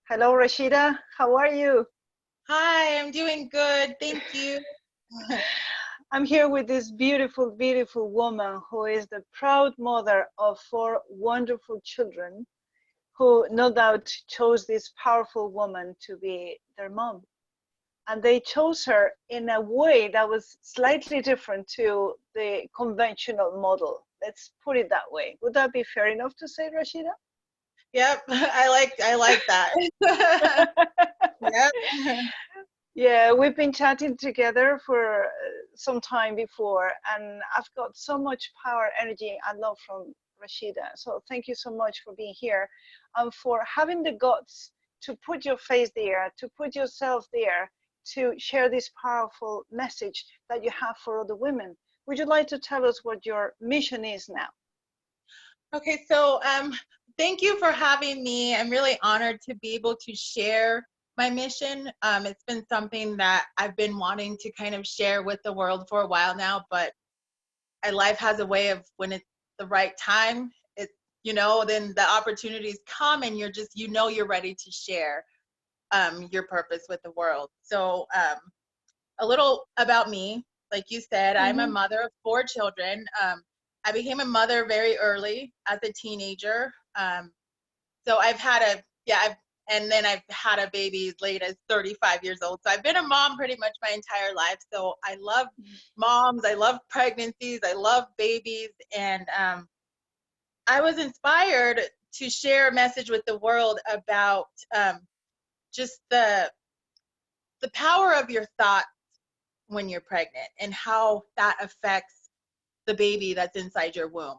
Hello, Rasheedah. How are you? Hi, I'm doing good. Thank you. I'm here with this beautiful, beautiful woman who is the proud mother of four wonderful children who no doubt chose this powerful woman to be their mom. And they chose her in a way that was slightly different to the conventional model. Let's put it that way. Would that be fair enough to say, Rasheedah? Yep, I like that. Yep. Yeah, we've been chatting together for some time before, and I've got so much power, energy, and love from Rasheedah. So thank you so much for being here and for having the guts to put your face there, to put yourself there, to share this powerful message that you have for other women. Would you like to tell us what your mission is now? Okay, so thank you for having me. I'm really honored to be able to share my mission. It's been something that I've been wanting to kind of share with the world for a while now, but life has a way of when it's the right time, then the opportunities come and you're ready to share your purpose with the world. So a little about me. Like you said, I'm a Mm-hmm. mother of four children. I became a mother very early as a teenager. So I've had a, yeah, and then I've had a baby as late as 35 years old. So I've been a mom pretty much my entire life. So I love moms. I love pregnancies. I love babies. And I was inspired to share a message with the world about just the power of your thoughts when you're pregnant and how that affects the baby that's inside your womb.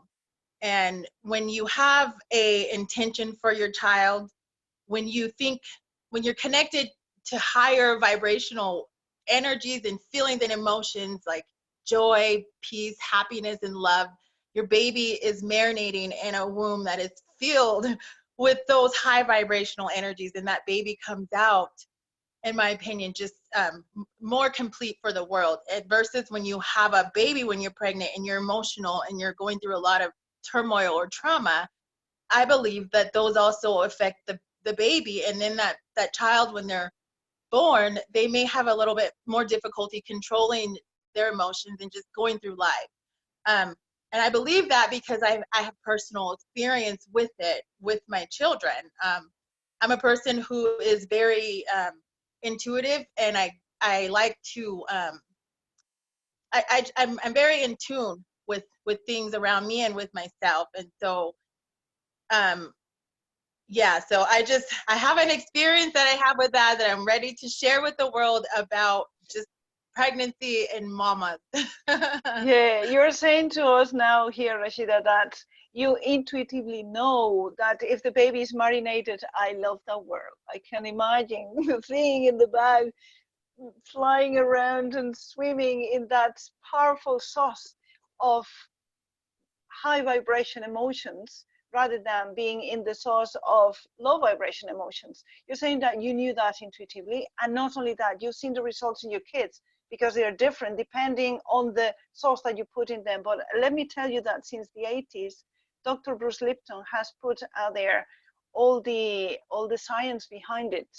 And when you have a intention for your child, when you think, when you're connected to higher vibrational energies and feelings and emotions like joy, peace, happiness, and love, your baby is marinating in a womb that is filled with those high vibrational energies, and that baby comes out, in my opinion, just more complete for the world. Versus when you have a baby when you're pregnant and you're emotional and you're going through a lot of turmoil or trauma, I believe that those also affect the baby. And then that child, when they're born, they may have a little bit more difficulty controlling their emotions and just going through life. Um, and I believe that because I have personal experience with it with my children. I'm a person who is very intuitive, and I like to I'm very in tune with things around me and with myself, and so um, yeah, so I have an experience that I have with that I'm ready to share with the world about just pregnancy and mamas. Yeah, you're saying to us now here, Rashida, that you intuitively know that if the baby is marinated, I love that world. I can imagine the thing in the bag flying around and swimming in that powerful sauce of high vibration emotions rather than being in the source of low vibration emotions. You're saying that you knew that intuitively, and not only that, you've seen the results in your kids because they are different depending on the source that you put in them. But let me tell you that since the 80s, Dr. Bruce Lipton has put out there all the science behind it,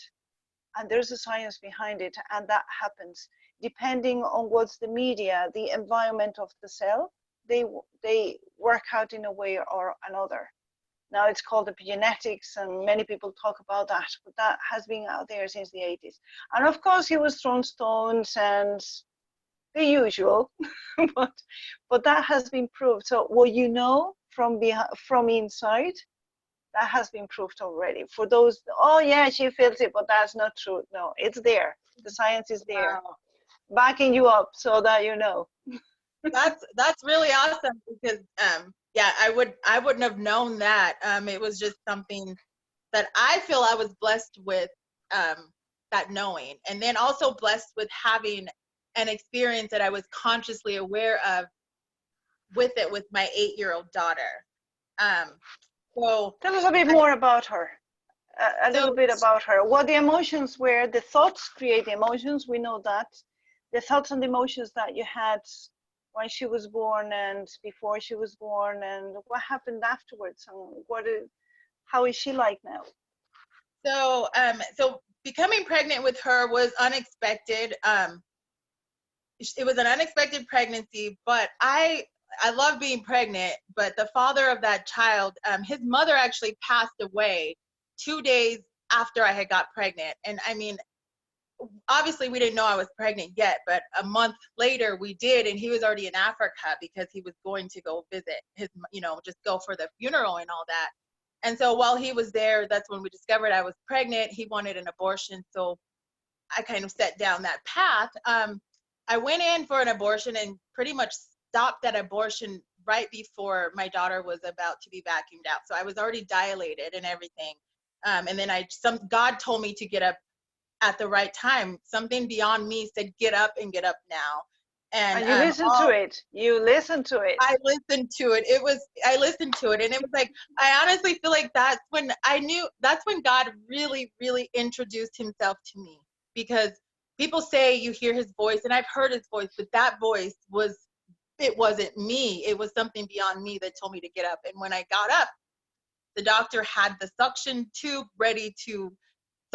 and there's a science behind it, and that happens depending on what's the media, the environment of the cell. They work out in a way or another. Now it's called epigenetics, and many people talk about that, but that has been out there since the 80s. And of course, he was thrown stones and the usual, but that has been proved. So what you know from inside, that has been proved already. For those, oh yeah, she feels it, but that's not true. No, it's there. The science is there, Wow. backing you up so that you know. That's really awesome because yeah, I wouldn't have known that. It was just something that I feel I was blessed with, that knowing, and then also blessed with having an experience that I was consciously aware of with it with my 8-year-old daughter. Um, so Tell us a bit I, more about her. A so little bit about her. What the emotions were, the thoughts create the emotions, we know that. The thoughts and the emotions that you had when she was born and before she was born, and what happened afterwards, and how is she like now? So becoming pregnant with her was unexpected. It was an unexpected pregnancy, but I love being pregnant. But the father of that child, his mother actually passed away 2 days after I had got pregnant. And I mean, obviously we didn't know I was pregnant yet, but a month later we did, and he was already in Africa because he was going to go visit his, just go for the funeral and all that. And so while he was there, that's when we discovered I was pregnant. He wanted an abortion, so I kind of set down that path. I went in for an abortion and pretty much stopped that abortion right before my daughter was about to be vacuumed out. So I was already dilated and everything. And then God told me to get up at the right time. Something beyond me said, get up and get up now. And you listen to it. You listen to it. I listened to it. I listened to it. And it was like, I honestly feel like that's when God really, really introduced himself to me. Because people say you hear his voice, and I've heard his voice, but that voice it wasn't me. It was something beyond me that told me to get up. And when I got up, the doctor had the suction tube ready to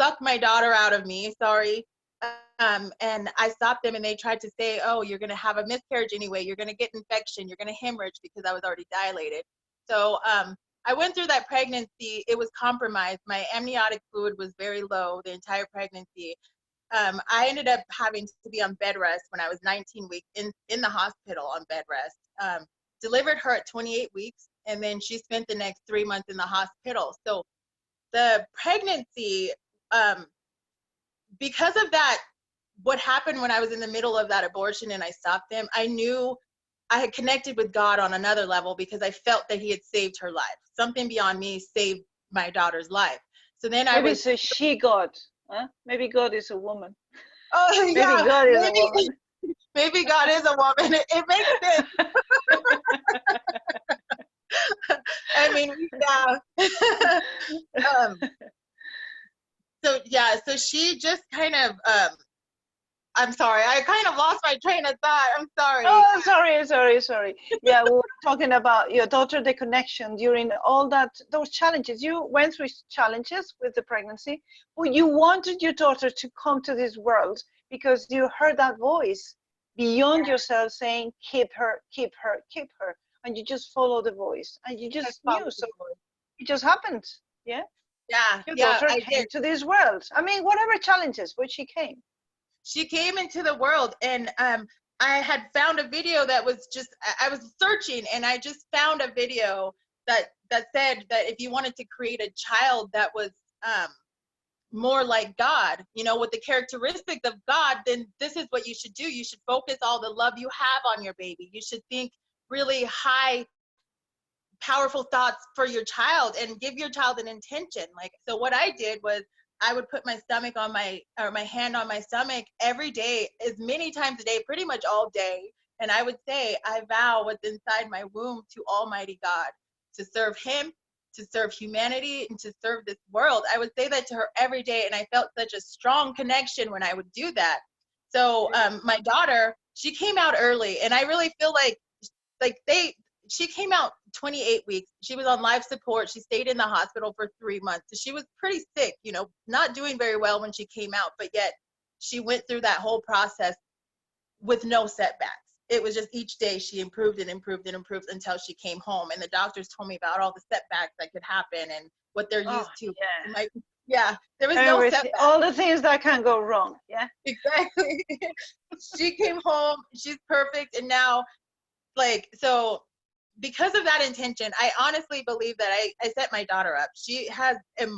suck my daughter out of me. Sorry. And I stopped them, and they tried to say, oh, you're going to have a miscarriage anyway. You're going to get infection. You're going to hemorrhage, because I was already dilated. So I went through that pregnancy. It was compromised. My amniotic fluid was very low the entire pregnancy. I ended up having to be on bed rest when I was 19 weeks in the hospital on bed rest. Delivered her at 28 weeks, and then she spent the next 3 months in the hospital. So the pregnancy, because of that, what happened when I was in the middle of that abortion and I stopped them, I knew I had connected with God on another level, because I felt that he had saved her life. Something beyond me saved my daughter's life. So then maybe it's a she God. Huh? Maybe God is a woman. Oh, maybe yeah. God is a woman. Maybe God is a woman. It makes sense. I mean, yeah. So she just kind of, I'm sorry, I kind of lost my train of thought. I'm sorry. Oh, sorry. Yeah, we were talking about your daughter, the connection during all those challenges. You went through challenges with the pregnancy, but you wanted your daughter to come to this world because you heard that voice beyond yourself saying, keep her. And you just follow the voice, and you just knew. So it just happened. Yeah. Your daughter came to this world. I mean, whatever challenges, but she came. She came into the world, and I had found a video that was just, I was searching, and I just found a video that said that if you wanted to create a child that was more like God, with the characteristics of God, then this is what you should do. You should focus all the love you have on your baby. You should think really high, powerful thoughts for your child, and give your child an intention. So what I did was, I would put my stomach on my hand on my stomach every day, as many times a day, pretty much all day. And I would say, I vow what's inside my womb to Almighty God, to serve him, to serve humanity, and to serve this world. I would say that to her every day. And I felt such a strong connection when I would do that. So my daughter, she came out early, and I really feel like she came out 28 weeks. She was on life support. She stayed in the hospital for 3 months. So she was pretty sick, not doing very well when she came out, but yet she went through that whole process with no setbacks. It was just each day she improved and improved and improved until she came home. And the doctors told me about all the setbacks that could happen and what they're used to. Yeah, there was no setbacks. All the things that can go wrong. Yeah, exactly. She came home. She's perfect. And now, so because of that intention, I honestly believe that I set my daughter up. She has her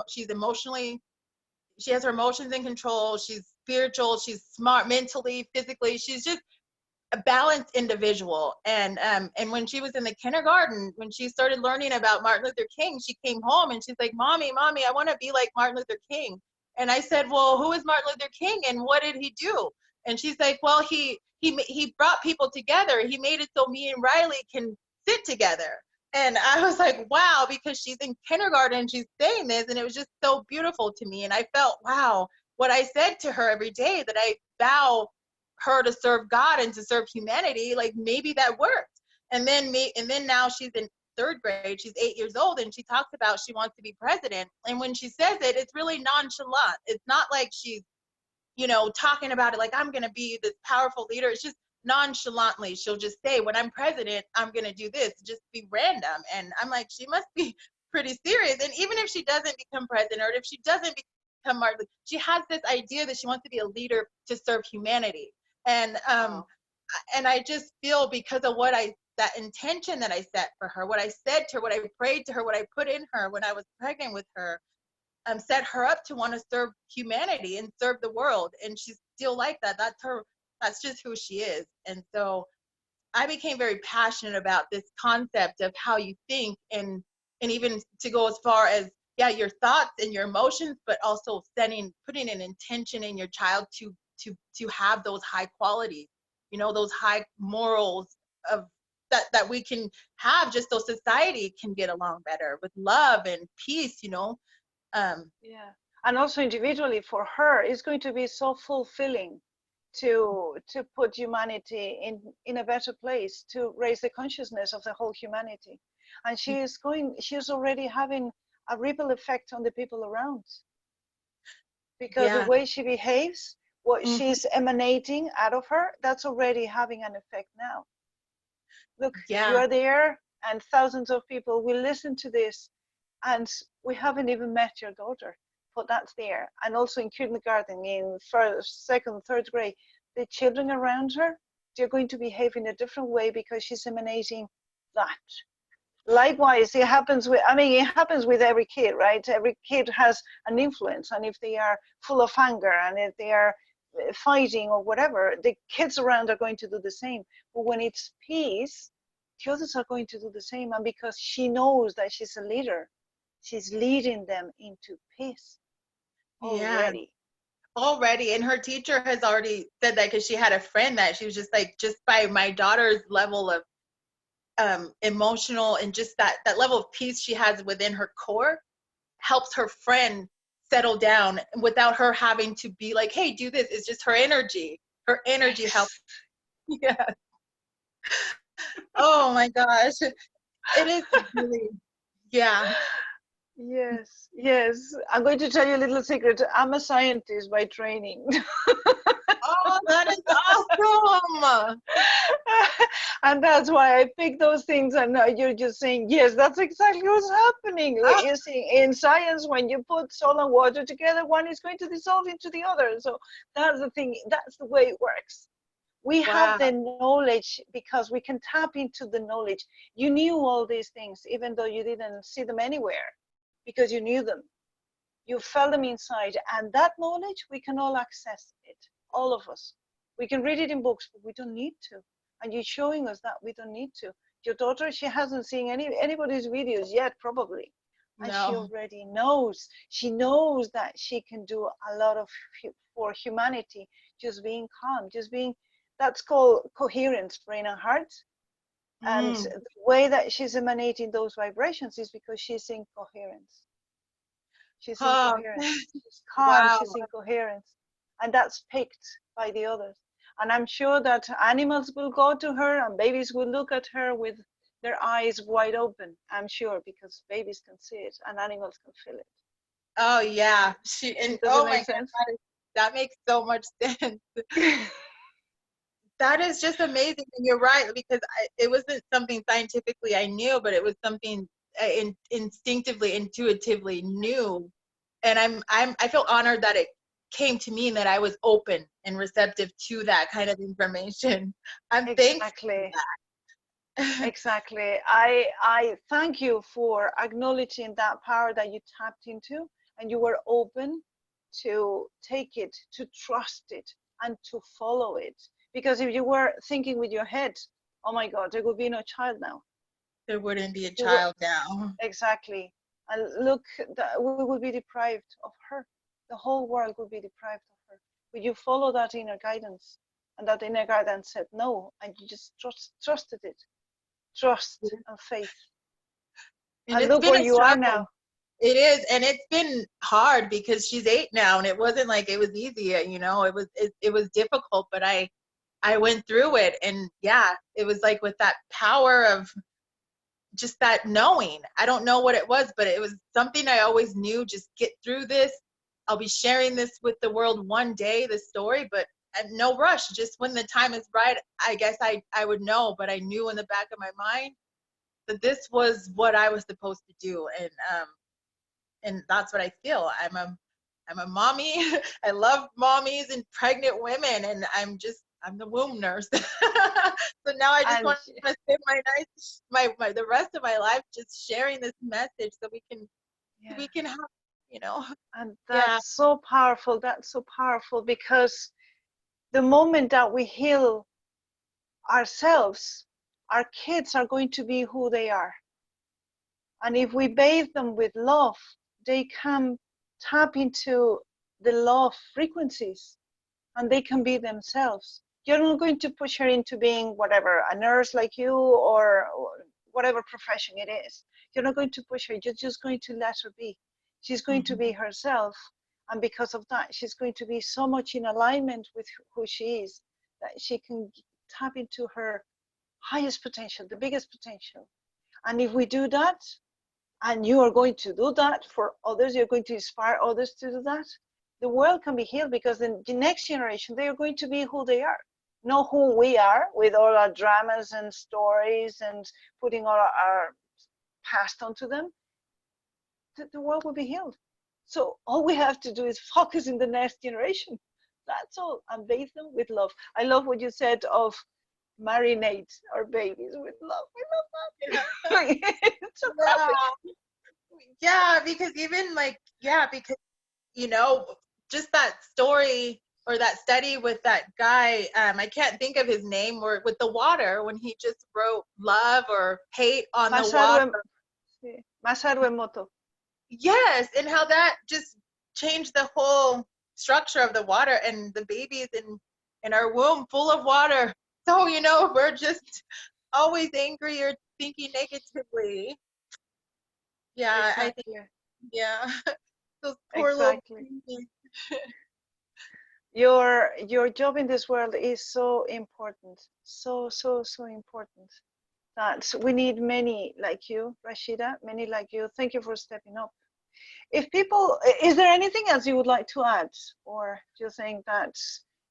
emotions in control. She's spiritual. She's smart mentally, physically. She's just a balanced individual. And when she was in the kindergarten, when she started learning about Martin Luther King, she came home and she's like, Mommy, I want to be like Martin Luther King. And I said, well, who is Martin Luther King and what did he do? And she's like, well, he brought people together. He made it so me and Riley can sit together. And I was like, wow, because she's in kindergarten and she's saying this, and it was just so beautiful to me. And I felt, wow, what I said to her every day, that I vow her to serve God and to serve humanity, maybe that worked. And then now she's in third grade. She's 8 years old, and she talks about she wants to be president. And when she says it, it's really nonchalant. It's not like she's, talking about it like, I'm going to be this powerful leader. It's just nonchalantly. She'll just say, when I'm president, I'm going to do this, just be random. And I'm like, she must be pretty serious. And even if she doesn't become president, or if she doesn't become Martin, she has this idea that she wants to be a leader to serve humanity. And Wow. and I just feel, because of that intention that I set for her, what I said to her, what I prayed to her, what I put in her when I was pregnant with her, set her up to want to serve humanity and serve the world. And she's still like that. That's her. That's just who she is. And so I became very passionate about this concept of how you think, and even to go as far as, yeah, your thoughts and your emotions, but also putting an intention in your child to have those high qualities, those high morals of that we can have, just so society can get along better with love and peace. Yeah. And also individually for her, it's going to be so fulfilling to put humanity in a better place, to raise the consciousness of the whole humanity. And she's already having a ripple effect on the people around, because the Yeah. way she behaves, what Mhm. she's emanating out of her, that's already having an effect now. Look, Yeah. you're there, and thousands of people will listen to this, and we haven't even met your daughter, but that's there. And also in kindergarten, in first, second, third grade, the children around her, they're going to behave in a different way because she's emanating that. Likewise, it happens with every kid, right? Every kid has an influence, and if they are full of anger, and if they are fighting or whatever, the kids around are going to do the same. But when it's peace, the others are going to do the same. And because she knows that she's a leader, she's leading them into peace Yeah. already. Already. And her teacher has already said that, because she had a friend that she was just like, just by my daughter's level of emotional, and just that level of peace she has within her core, helps her friend settle down without her having to be like, hey, do this. It's just her energy helps. Yes. Yeah. Oh my gosh, it is really, yeah. Yes, yes. I'm going to tell you a little secret. I'm a scientist by training. Oh, that is awesome. And that's why I pick those things. And now you're just saying, yes, that's exactly what's happening. Oh, You see, in science, when you put salt and water together, one is going to dissolve into the other. So that's the thing. That's the way it works. We have wow. the knowledge because we can tap into the knowledge. You knew all these things, even though you didn't see them anywhere, because you knew them. You felt them inside. And that knowledge, we can all access it, all of us. We can read it in books, but we don't need to. And you're showing us that we don't need to. Your daughter, she hasn't seen anybody's videos yet, probably. And she No. already knows. She knows that she can do a lot of for humanity, just being calm, just being, that's called coherence, brain and heart. And Mm. the way that she's emanating those vibrations is because she's in coherence. She's in Oh, coherence. She's calm. wow. She's in coherence. And that's picked by the others. And I'm sure that animals will go to her and babies will look at her with their eyes wide open. I'm sure, because babies can see it and animals can feel it. Oh yeah. And Does it oh my make God, sense? that makes so much sense. That is just amazing. And you're right, because it wasn't something scientifically I knew, but it was something instinctively, intuitively knew. And I feel honored that it came to me, and that I was open and receptive to that kind of information. I'm thankful for Exactly. that. Exactly. I thank you for acknowledging that power that you tapped into, and you were open to take it, to trust it, and to follow it. Because if you were thinking with your head, oh my God, there would be no child now. There wouldn't be a You would, child now. exactly. And look, we would be deprived of her. The whole world would be deprived of her. But you follow that inner guidance, and that inner guidance said no, and you just trusted it. Trust and faith. And And it's look been where a you are struggle. now. It is, and it's been hard because she's 8 now, and it wasn't like it was easy. It was difficult, but I went through it, and yeah, it was like with that power of just that knowing. I don't know what it was, but it was something I always knew, just get through this. I'll be sharing this with the world one day, this story, but no rush. Just when the time is right, I guess I would know, but I knew in the back of my mind that this was what I was supposed to do. And that's what I feel. I'm a mommy. I love mommies and pregnant women, and I'm the womb nurse. So now I just And want to spend my the rest of my life just sharing this message so yeah, we can have, you know. and Yeah. that's so powerful. That's so powerful because the moment that we heal ourselves, our kids are going to be who they are. And if we bathe them with love, they can tap into the love frequencies and they can be themselves. You're not going to push her into being whatever, a nurse like you or whatever profession it is. You're not going to push her. You're just going to let her be. She's going to be herself. And because of that, she's going to be so much in alignment with who she is that she can tap into her highest potential, the biggest potential. And if we do that, and you are going to do that for others, you're going to inspire others to do that, the world can be healed because in the next generation, they are going to be who they are, not who we are with all our dramas and stories and putting all our past onto them. The world will be healed. So all we have to do is focus in the next generation. That's all, and bathe them with love. I love what you said of marinate our babies with love. I love that. It's so Yeah. perfect. Yeah, because even like, yeah, because, you know, just that story or that study with that guy, I can't think of his name, or with the water, when he just wrote love or hate on the Masaru, water. sí, Masaru Emoto. Yes, and how that just changed the whole structure of the water, and the babies in our womb full of water. So, you know, we're just always angry or thinking negatively. Yeah, I think, Exactly. yeah. Those poor little Exactly. babies. Your job in this world is so important. So important. That we need many like you, Rasheedah, many like you. Thank you for stepping up. If people, is there anything else you would like to add? Or do you think that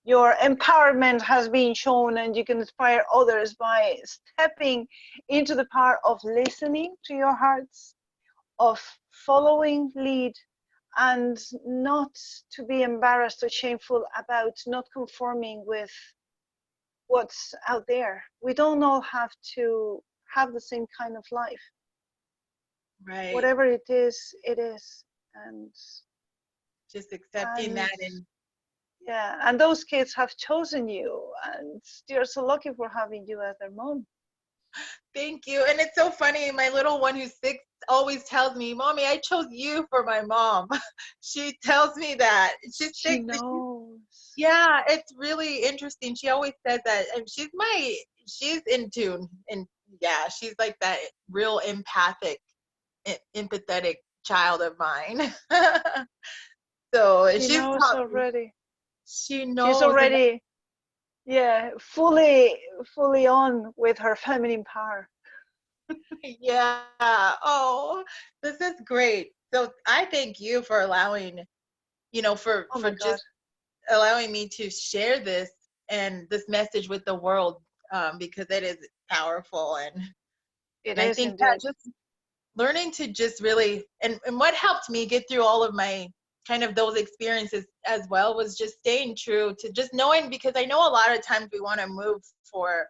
your empowerment has been shown and you can inspire others by stepping into the power of listening to your hearts, of following lead, and not to be embarrassed or shameful about not conforming with what's out there? We don't all have to have the same kind of life. Right. Whatever it is, it is. And Just accepting and that. And yeah, and those kids have chosen you, and they're so lucky for having you as their mom. thank you. And it's so funny. My little one who's 6 always tells me, Mommy, I chose you for my mom. She tells me that. She's She 6, but she's, knows. yeah, it's really interesting. She always says that. And she's in tune. And yeah, she's like that real empathic, empathetic child of mine. So She she's knows taught me, already. she She's knows. And already, yeah, fully on with her feminine power. yeah. Oh, this is great. So I thank you for allowing, Oh for my God, just allowing me to share this and this message with the world, because it is powerful. it And I is think that indeed. just learning to just really, and what helped me get through all of my kind of those experiences as well, was just staying true to just knowing, because I know a lot of times we want to move for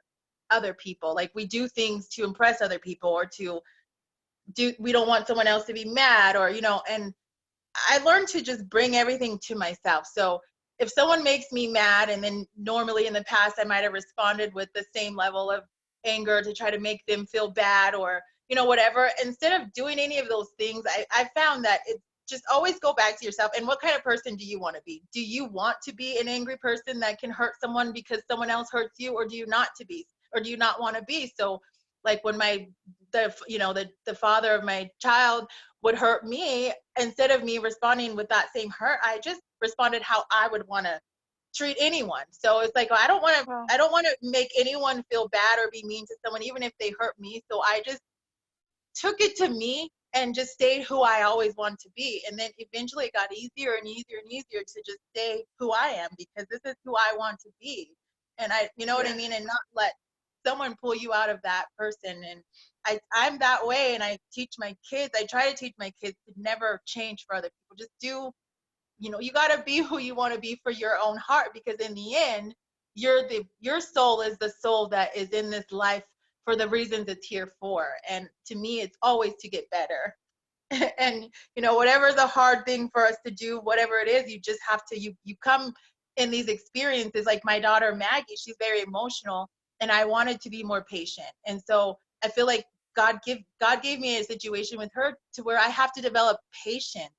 other people. Like we do things to impress other people, or to we don't want someone else to be mad, or and I learned to just bring everything to myself. So if someone makes me mad, and then normally in the past I might have responded with the same level of anger to try to make them feel bad, or whatever, instead of doing any of those things, I found that it's just always go back to yourself. And what kind of person do you want to be? Do you want to be an angry person that can hurt someone because someone else hurts you, or do you not to be, or do you not want to be? So like when the father of my child would hurt me, instead of me responding with that same hurt, I just responded how I would want to treat anyone. So it's like, I don't want to Well, I don't want to make anyone feel bad or be mean to someone, even if they hurt me. So I just took it to me and just stayed who I always wanted to be. And then eventually it got easier and easier and easier to just stay who I am, because this is who I want to be. And you know what I Yes. mean? And not let someone pull you out of that person. And I'm that way. And I teach my kids, I try to teach my kids to never change for other people. Just do, you got to be who you want to be for your own heart, because in the end, your soul is the soul that is in this life for the reasons it's here for. And to me, it's always to get better. And whatever the hard thing for us to do, whatever it is, you just have to, you come in these experiences. Like my daughter Maggie, she's very emotional, and I wanted to be more patient. And so I feel like God gave me a situation with her to where I have to develop patience,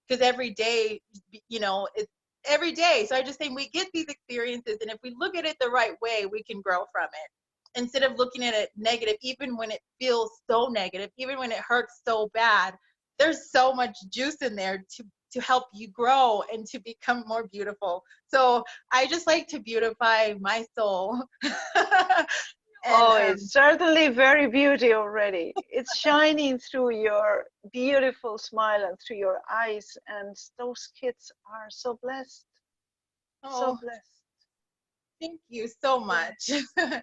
because every day, it's every day. So I just think we get these experiences, and if we look at it the right way, we can grow from it, instead of looking at it negative. Even when it feels so negative, even when it hurts so bad, there's so much juice in there to help you grow and to become more beautiful. So I just like to beautify my soul. And Oh, it's certainly very beauty already. It's shining through your beautiful smile and through your eyes, and those kids are so blessed, so oh, blessed. thank you so Yeah. much.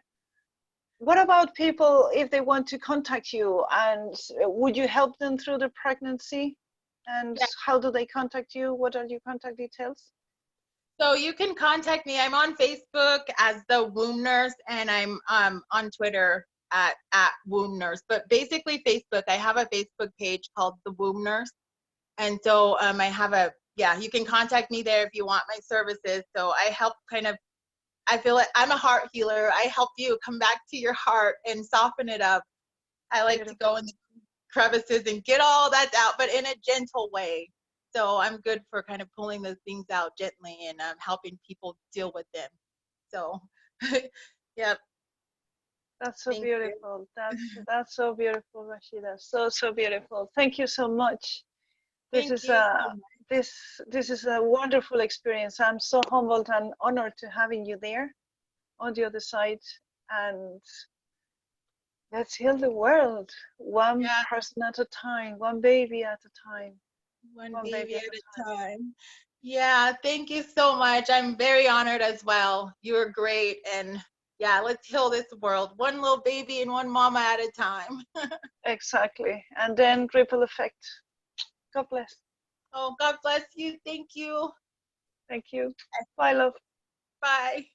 What about people if they want to contact you, and would you help them through the pregnancy? And Yeah. how do they contact you? What are your contact details? So you can contact me. I'm on Facebook as the Womb Nurse, and I'm on Twitter at Womb Nurse. But basically, Facebook. I have a Facebook page called the Womb Nurse, and so I have a, yeah. You can contact me there if you want my services. So I help kind of. I feel like I'm a heart healer. I help you come back to your heart and soften it up. I like to go Beautiful. in the crevices and get all that out, but in a gentle way. So I'm good for kind of pulling those things out gently and helping people deal with them. So, yep. That's so Thank you. beautiful. That's so beautiful, Rasheedah. So so beautiful. Thank you so much. This Thank is you a so much. this this is a wonderful experience. I'm so humbled and honored to having you there on the other side. And let's heal the world one Yeah, person at a time, one baby at a time, one one baby baby at at a a time. time. Yeah, thank you so much. I'm very honored as well. You're great. And yeah, let's heal this world one little baby and one mama at a time. Exactly. And then ripple effect. God bless. Oh, God bless you. Thank you. Thank you. Bye, love. Bye.